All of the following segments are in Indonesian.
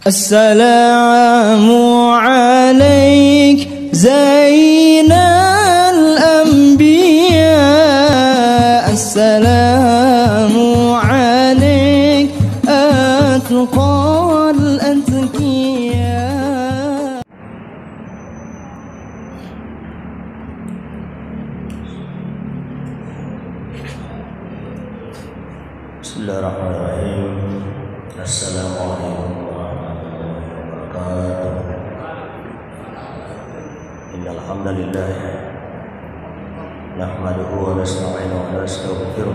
السلام عليك زين الأنبياء السلام عليك أتقى الأتقياء. بسم الله الرحمن الرحيم. السلام عليكم warahmatullahi wabarakatuh. Innal hamdalillah nahmaduhu wa nasta'inuhu wa nastaghfiruh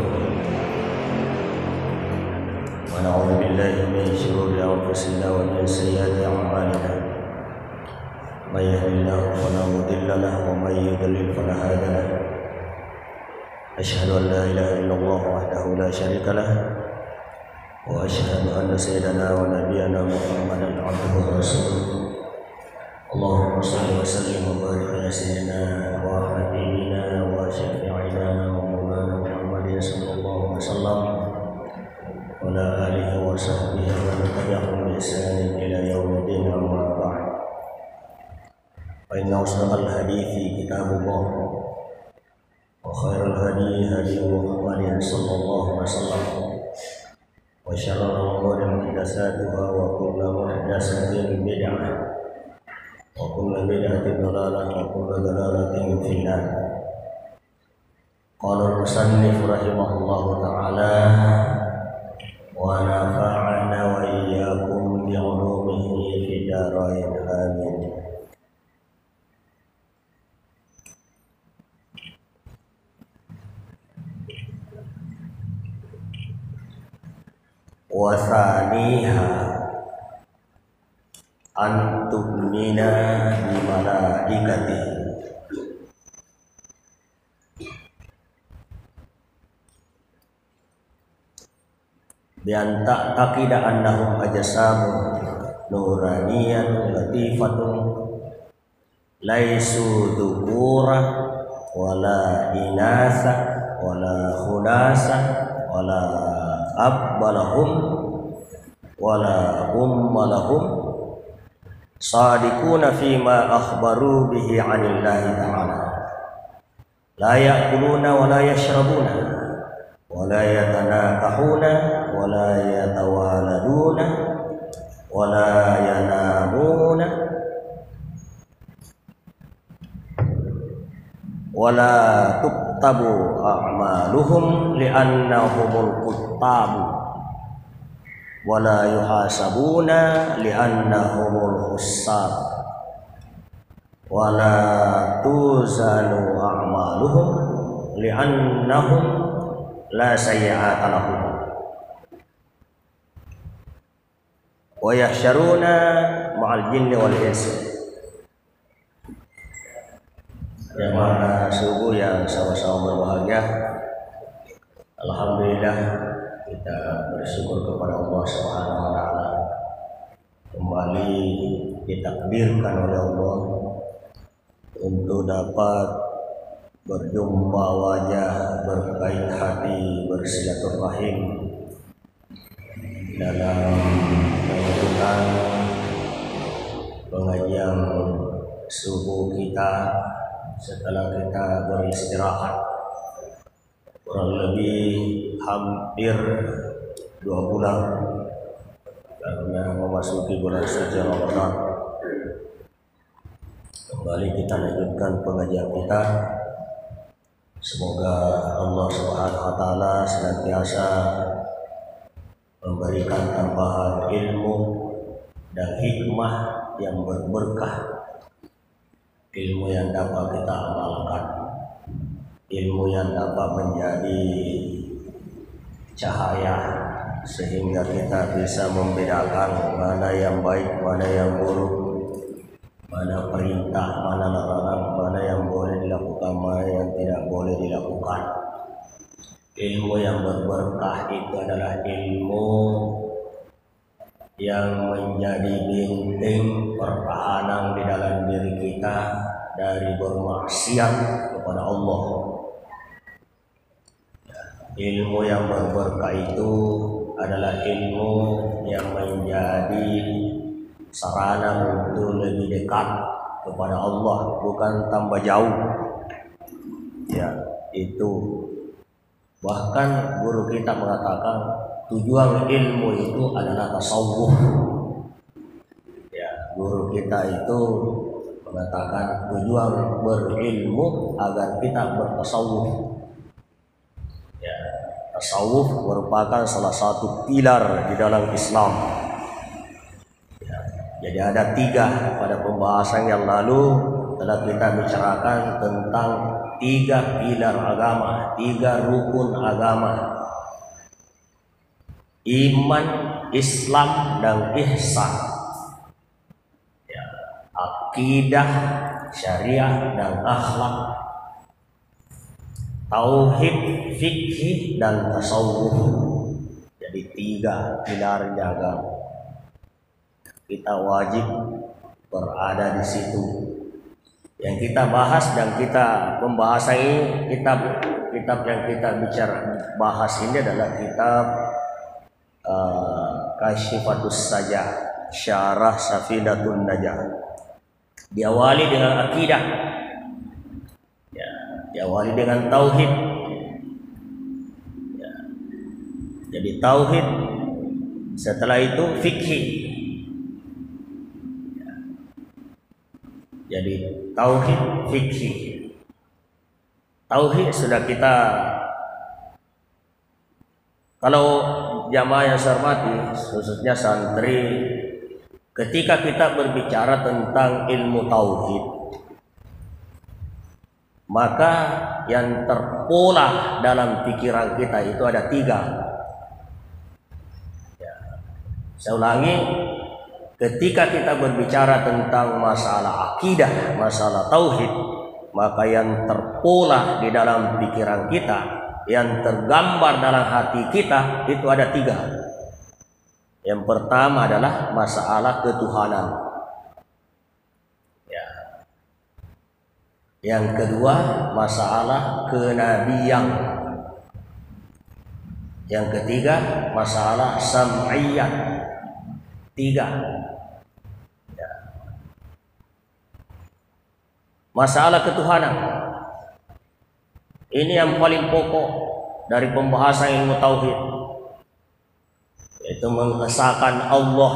wa na'udzu billahi min shururi anfusina wa min sayyiati a'malina. May yahdihillahu fala mudilla lahu wa may yudlil fala hadiya lahu. Asyhadu an la ilaha illallah wahdahu la syarika lah wa asyhadu anna sayyidana wa nabiyyana Muhammadan abduhu wa rasuluh. Allahumma shalli wa sallim wa barik ala sayyidina wa habibina wa syafi'ina wa maulana Muhammadin sallallahu alaihi wasallam wa ala alihi wa sahbihi wa man tabi'ahum bi ihsan ila yaumiddin, amma ba'd. Fa inna asdaqal hadithi kitabullah wa khairal hadi hadi Muhammadin sallallahu alaihi wasallam wa syarrul umuri muhdatsatuha wa kullu muhdatsatin bid'ah wa kullu bid'atin dhalalah wa kullu dhalalatin finnar. Qala al-musannif rahimahullahu ta'ala wa nafa'ana wa iyyakum bi 'ulumihi fid dharain amin. Wa thaniha an tu'mina bi malaikatihi bi an ta'taqida annahum ajsamun nuraniyatun latifatun laisu dhukura wala inasa wala khunasa wala abbalahum wala ummalahum sadiquna fima akhbaru bihi 'anillahi ta'ala la ya'kuluna wa la yashrabuna wa la yatanakahuna wa la yatawaladuna wa la yanamuna wa la tuktabu a'maluhum li'annahumul kuttabu wa la yuhasabuna li'annahumul hussab wa la tuzanu a'maluhum li'annahum la sayyi'ata lahum wa yahsyaruna ma'al jinni wal insi. Jamaah subuh yang sama-sama berbahagia, alhamdulillah kita bersyukur kepada Allah Subhanahu wa taala kembali ditakdirkan oleh Allah untuk dapat berjumpa wajah, berkait hati, bersilaturahim dalam melanjutkan pengajian subuh kita setelah kita beristirahat kurang lebih hampir 2 bulan karena memasuki bulan suci Ramadan. Kembali kita lanjutkan pengajian kita. Semoga Allah Subhanahu wa taala senantiasa memberikan tambahan ilmu dan hikmah yang berberkah, ilmu yang dapat kita amalkan, ilmu yang dapat menjadi cahaya sehingga kita bisa membedakan mana yang baik, mana yang buruk, mana perintah, mana larangan, mana yang boleh dilakukan, mana yang tidak boleh dilakukan. Ilmu yang berberkah itu adalah ilmu yang menjadi benteng pertahanan di dalam diri kita dari bermaksiat kepada Allah. Ilmu yang berberkah itu adalah ilmu yang menjadi sarana untuk lebih dekat kepada Allah, bukan tambah jauh. Ya, itu bahkan guru kita mengatakan tujuan ilmu itu adalah tasawuf. Ya, guru kita itu mengatakan tujuan berilmu agar kita bertasawuf. Ya, tasawuf merupakan salah satu pilar di dalam Islam. Ya, jadi ada 3 pada pembahasan yang lalu telah kita bicarakan tentang 3 pilar agama, 3 rukun agama: iman, Islam, dan ihsan. Ya, akidah, syariah, dan akhlak, tauhid, fikih, dan tasawuf. Jadi 3 pilar agama. Kita wajib berada di situ. Yang kita bahas dan kita pembahasan ini, kitab yang kita bahas ini adalah kitab Kasyifatus Sajah, Syarah Safinatun Najah. Diawali dengan akidah, ya, diawali dengan tauhid. Ya, jadi tauhid, setelah itu fikih. Ya, jadi tauhid, fikih. Tauhid sudah kita, kalau jamaah yang saya hormati, khususnya santri, ketika kita berbicara tentang ilmu tauhid, maka yang terpola dalam pikiran kita itu ada 3. Ya, saya ulangi, ketika kita berbicara tentang masalah akidah, masalah tauhid, maka yang terpola di dalam pikiran kita, yang tergambar dalam hati kita itu ada 3. Yang pertama adalah masalah ketuhanan. Ya. Yang kedua masalah kenabian. Yang ketiga masalah sam'iyat. 3. Ya. Masalah ketuhanan ini yang paling pokok dari pembahasan ilmu tauhid, yaitu mengesahkan Allah,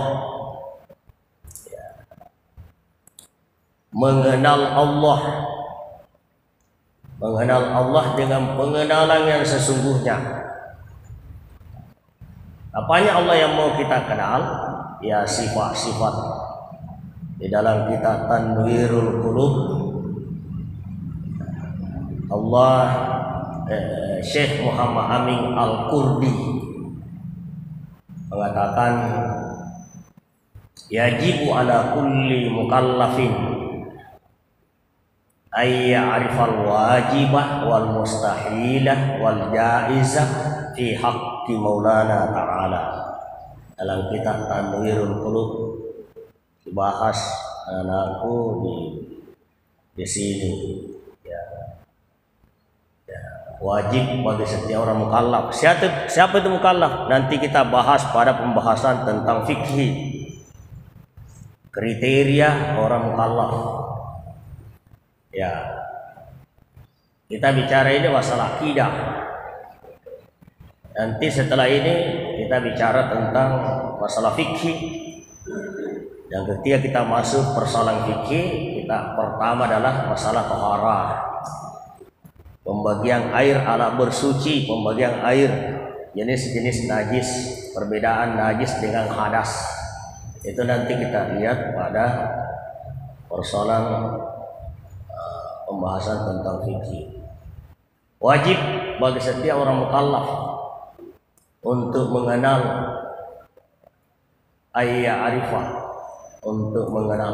ya, mengenal Allah dengan pengenalan yang sesungguhnya. Apanya Allah yang mau kita kenal? Ya, sifat-sifat. Di dalam kitab Tanwirul Qulub, Allah, Syekh Muhammad Amin Al-Qurdi mengatakan, yajibu ala kulli mukallafin ay ya'rifal wajibah wal mustahilah wal jaizah fi haqqi Maulana Ta'ala. Dalam kitab Tanwirul Qulub dibahas anakku di sini. Wajib bagi setiap orang mukallaf. Siapa itu mukallaf? Nanti kita bahas pada pembahasan tentang fikih. Kriteria orang mukallaf. Ya. Kita bicara ini masalah akidah. Nanti setelah ini kita bicara tentang masalah fikih. Dan ketika kita masuk persoalan fikih, kita pertama adalah masalah taharah. Pembagian air alat bersuci, pembagian air jenis-jenis najis, perbedaan najis dengan hadas. Itu nanti kita lihat pada persoalan pembahasan tentang fikih. Wajib bagi setiap orang mukallaf untuk mengenal arifah, untuk mengenal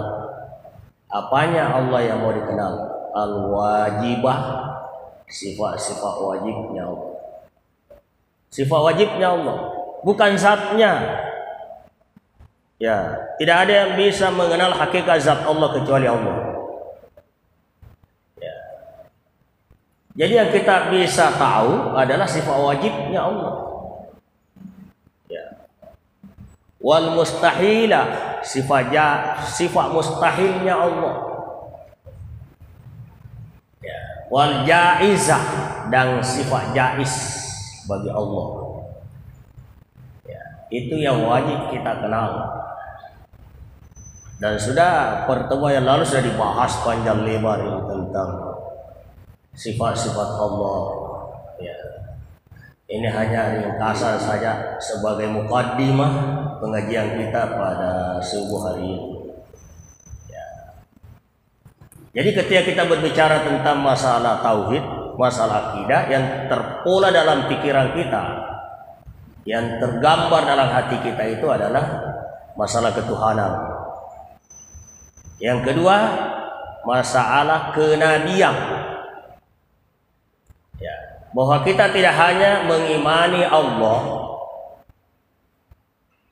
apanya Allah yang mau dikenal. Al-wajibah, sifat-sifat wajibnya Allah. Sifat wajibnya Allah, bukan zatnya. Ya, tidak ada yang bisa mengenal hakikat zat Allah kecuali Allah. Ya. Jadi yang kita bisa tahu adalah sifat wajibnya Allah. Ya. wal mustahila, sifat mustahilnya Allah, ya, wal jaizah, dan sifat jaiz bagi Allah. Ya, itu yang wajib kita kenal. Dan sudah pertemuan yang lalu sudah dibahas panjang lebar ini tentang sifat-sifat Allah. Ya. Ini hanya ringkasan saja sebagai mukaddimah pengajian kita pada subuh hari ini. Ya. Jadi ketika kita berbicara tentang masalah tauhid, masalah akidah yang terpola dalam pikiran kita, yang tergambar dalam hati kita itu adalah masalah ketuhanan. Yang kedua, masalah kenabian. Ya, bahwa kita tidak hanya mengimani Allah,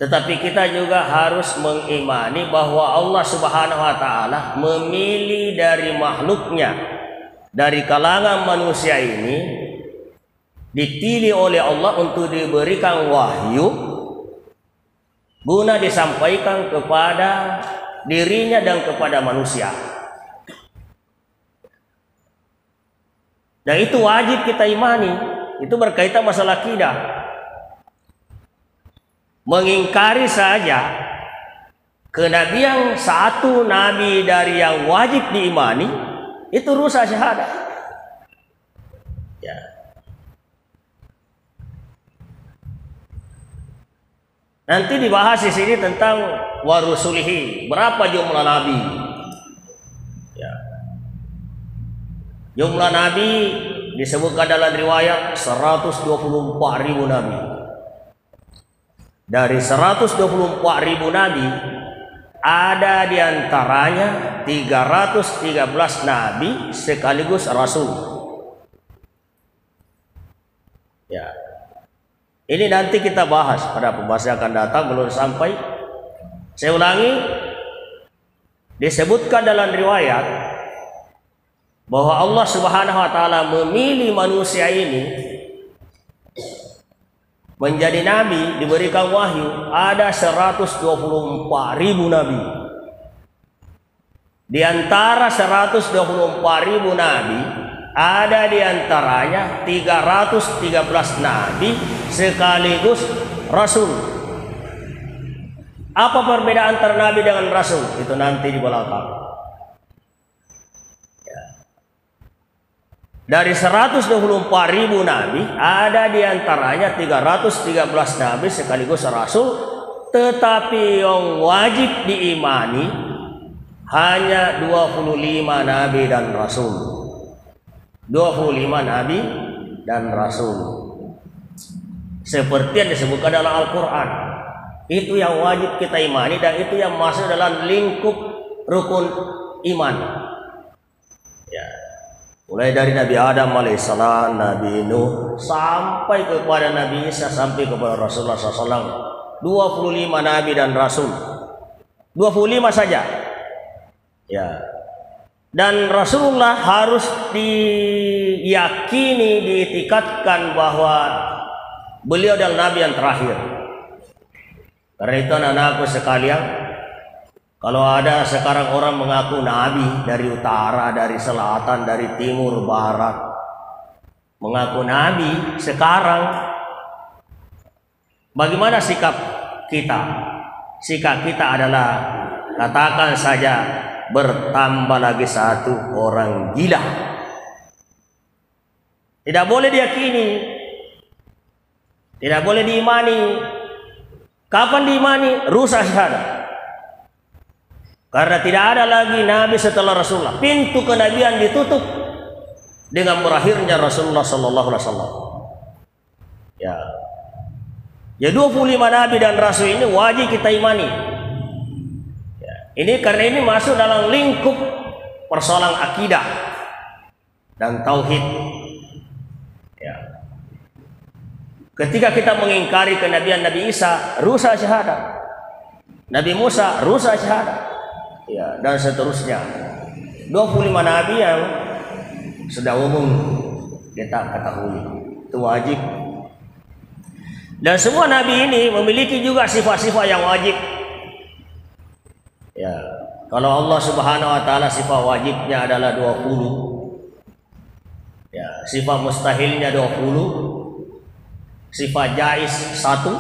tetapi kita juga harus mengimani bahwa Allah Subhanahu wa taala memilih dari makhluknya, dari kalangan manusia ini, dipilih oleh Allah untuk diberikan wahyu guna disampaikan kepada dirinya dan kepada manusia. Dan itu wajib kita imani. Itu berkaitan masalah akidah. Mengingkari saja kenabian satu nabi dari yang wajib diimani, itu rusak syahadat. Ya. Nanti dibahas di sini tentang warusulihi, berapa jumlah nabi. Ya. Jumlah nabi disebutkan dalam riwayat 124.000 nabi. Dari 124.000 nabi, ada diantaranya 313 nabi sekaligus rasul. Ya. Ini nanti kita bahas pada pembahasan yang akan datang, belum sampai. Saya ulangi, disebutkan dalam riwayat bahwa Allah Subhanahu wa taala memilih manusia ini menjadi nabi, diberikan wahyu, ada 124.000 nabi. Di antara 124.000 nabi, ada di antaranya 313 nabi sekaligus rasul. Apa perbedaan antara nabi dengan rasul? Itu nanti di belakang. Ya. Dari 124.000 nabi, ada di antaranya 313 nabi sekaligus rasul, tetapi yang wajib diimani hanya 25 nabi dan rasul. 25 nabi dan rasul, seperti yang disebutkan dalam Al-Quran. Itu yang wajib kita imani, dan itu yang masuk dalam lingkup rukun iman. Ya. Mulai dari Nabi Adam alaihissalam, Nabi Nuh, sampai kepada Nabi Isa, sampai kepada Rasulullah SAW. 25 nabi dan rasul, 25 saja. Ya. Dan Rasulullah harus diyakini, diitikadkan bahwa beliau adalah nabi yang terakhir. Karena itu anak-anakku sekalian, kalau ada sekarang orang mengaku nabi dari utara, dari selatan, dari timur, barat, mengaku nabi sekarang, bagaimana sikap kita? Sikap kita adalah, katakan saja, bertambah lagi satu orang gila. Tidak boleh diyakini, tidak boleh diimani. Kapan diimani? Rusak syahadat. Karena tidak ada lagi nabi setelah Rasulullah. Pintu kenabian ditutup dengan berakhirnya Rasulullah sallallahu alaihi wasallam. Ya. Ya, 25 nabi dan rasul ini wajib kita imani. Ini karena ini masuk dalam lingkup persoalan akidah dan tauhid. Ya. Ketika kita mengingkari kenabian Nabi Isa, rusak syahadat. Nabi Musa, rusak syahadat. Ya, dan seterusnya. 25 nabi yang sudah umum kita ketahui, itu wajib. Dan semua nabi ini memiliki juga sifat-sifat yang wajib. Ya, kalau Allah Subhanahu wa taala sifat wajibnya adalah 20. Ya, sifat mustahilnya 20. Sifat jaiz 1.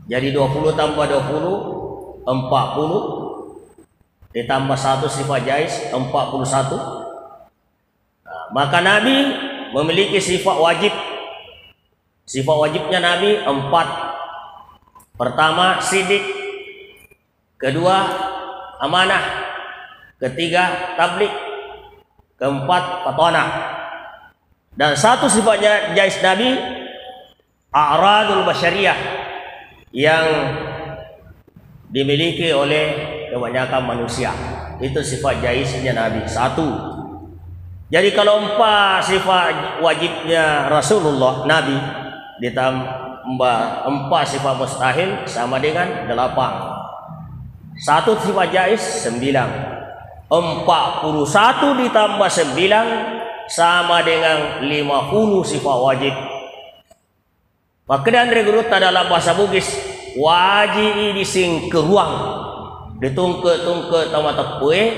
Jadi 20 tambah 20 40. Ditambah 1 sifat jaiz 41. Nah, maka nabi memiliki sifat wajib. Sifat wajibnya Nabi 4. Pertama, sidik. Kedua, amanah. Ketiga, tablik. Keempat, patonah. Dan satu sifatnya jais Nabi, a'radul basyariyah, yang dimiliki oleh kebanyakan manusia. Itu sifat jaisnya Nabi. 1. Jadi kalau 4 sifat wajibnya Rasulullah Nabi ditambah 4 sifat mustahil sama dengan 8. 1 sifat jaiz 9. 41 ditambah 9 sama dengan 50 sifat wajib. Maka dan regurut dalam bahasa Bugis wajib dising keruang ditungke-tungke tamata kue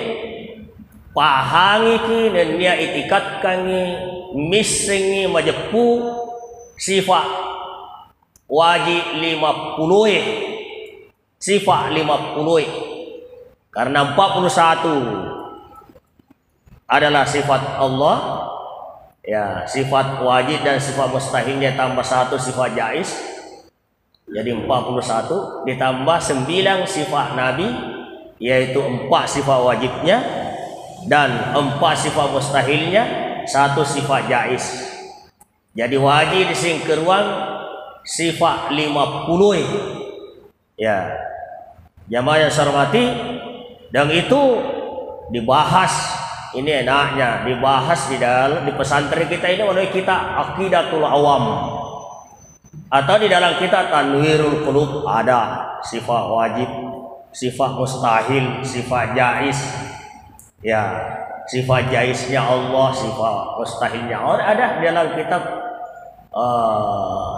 pahangi ki dan dia itikat kangi misingi majepu sifat wajib 50. Sifat 50. Karena 41 adalah sifat Allah. Ya, sifat wajib dan sifat mustahilnya tambah 1 sifat jaiz. Jadi 41 ditambah 9 sifat Nabi, yaitu 4 sifat wajibnya dan 4 sifat mustahilnya, 1 sifat jaiz. Jadi wajib disingkeruang sifat 50. Ya, jamaah yang saya hormati, dan itu dibahas. Ini enaknya dibahas di pesantren kita ini oleh kita Aqidatul Awam, atau di dalam kita Tanwirul Qulub ada sifat wajib, sifat mustahil, sifat jaiz. Ya, sifat jaiznya Allah, sifat mustahilnya Allah ada di dalam kitab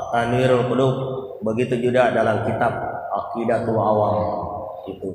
Tanwirul Qulub. Begitu juga dalam kitab Aqidatul Awam itu.